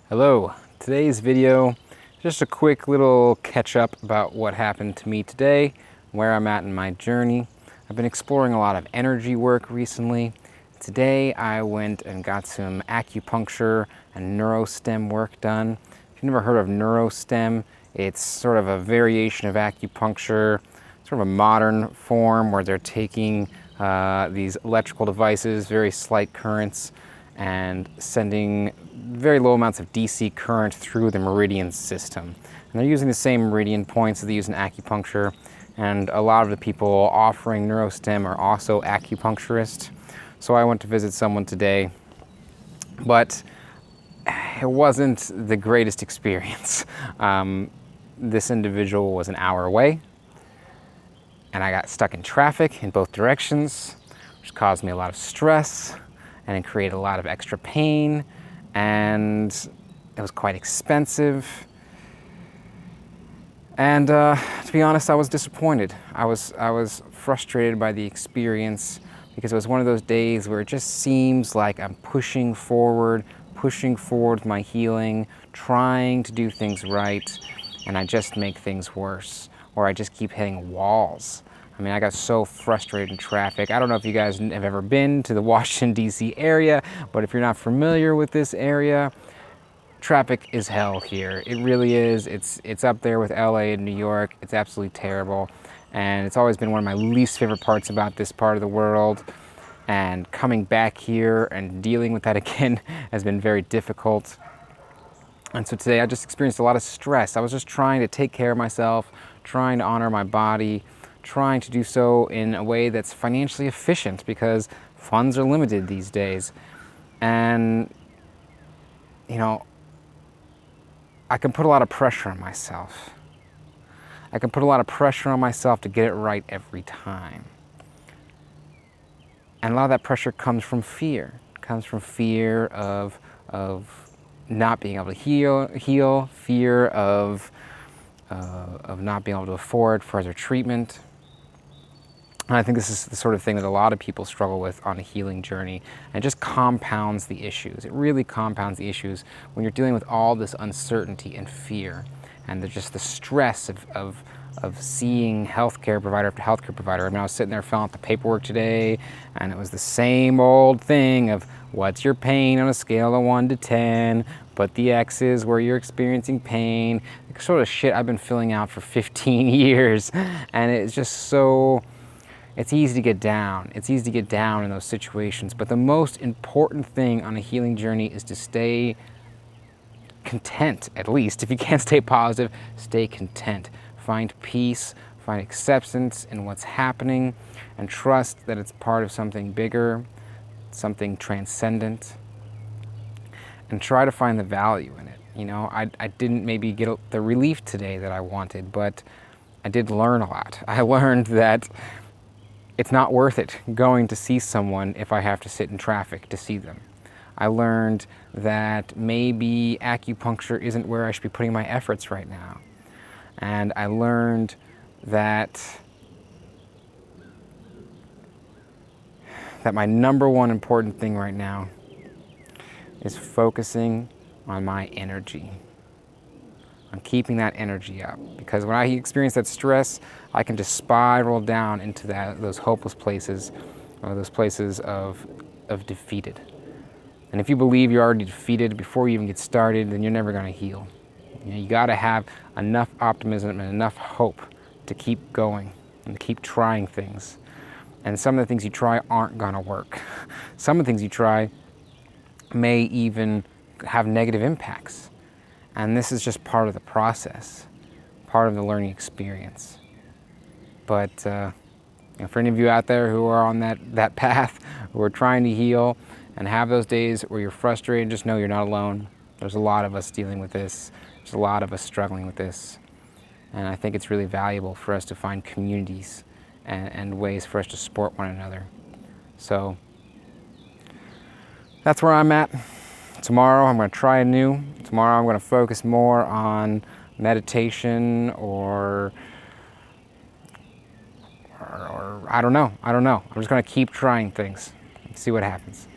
Hello, today's video, just a quick little catch up about what happened to me today, where I'm at in my journey. I've been exploring a lot of energy work recently. Today I went and got some acupuncture and neurostem work done. If you've never heard of neurostem, it's sort of a variation of acupuncture, sort of a modern form where they're taking these electrical devices, very slight currents, and sending very low amounts of DC current through the meridian system. And they're using the same meridian points that they use in acupuncture, and a lot of the people offering neurostem are also acupuncturists. So I went to visit someone today, but it wasn't the greatest experience. This individual was an hour away, and I got stuck in traffic in both directions, which caused me a lot of stress, and it created a lot of extra pain, and it was quite expensive. And to be honest, I was disappointed. I was frustrated by the experience because it was one of those days where it just seems like I'm pushing forward with my healing, trying to do things right, and I just make things worse, or I just keep hitting walls. I mean, I got so frustrated in traffic. I don't know if you guys have ever been to the Washington, D.C. area, but if you're not familiar with this area, traffic is hell here. It really is. It's up there with LA and New York. It's absolutely terrible. And it's always been one of my least favorite parts about this part of the world. And coming back here and dealing with that again has been very difficult. And so today I just experienced a lot of stress. I was just trying to take care of myself, trying to honor my body, trying to do so in a way that's financially efficient because funds are limited these days. And, you know, I can put a lot of pressure on myself. I can put a lot of pressure on myself to get it right every time. And a lot of that pressure comes from fear. It comes from fear of not being able to heal, fear of not being able to afford further treatment. And I think this is the sort of thing that a lot of people struggle with on a healing journey, and it just compounds the issues. It really compounds the issues when you're dealing with all this uncertainty and fear, and just the stress of seeing healthcare provider after healthcare provider. I mean, I was sitting there filling out the paperwork today, and it was the same old thing of what's your pain on a scale of 1 to 10, put the X's where you're experiencing pain, the sort of shit I've been filling out for 15 years, and it's just so... It's easy to get down. It's easy to get down in those situations. But the most important thing on a healing journey is to stay content, at least. If you can't stay positive, stay content. Find peace, find acceptance in what's happening, and trust that it's part of something bigger, something transcendent, and try to find the value in it. You know, I didn't maybe get the relief today that I wanted, but I did learn a lot. I learned that it's not worth it going to see someone if I have to sit in traffic to see them. I learned that maybe acupuncture isn't where I should be putting my efforts right now. And I learned that my number one important thing right now is focusing on my energy, on keeping that energy up. Because when I experience that stress, I can just spiral down into those hopeless places, or those places of defeated. And if you believe you're already defeated before you even get started, then you're never gonna heal. You know, you gotta have enough optimism and enough hope to keep going and to keep trying things. And some of the things you try aren't gonna work. Some of the things you try may even have negative impacts. And this is just part of the process, part of the learning experience. But you know, for any of you out there who are on that path, who are trying to heal and have those days where you're frustrated, just know you're not alone. There's a lot of us dealing with this. There's a lot of us struggling with this. And I think it's really valuable for us to find communities and ways for us to support one another. So that's where I'm at. Tomorrow I'm going to try anew. Tomorrow I'm going to focus more on meditation or I don't know. I'm just going to keep trying things and see what happens.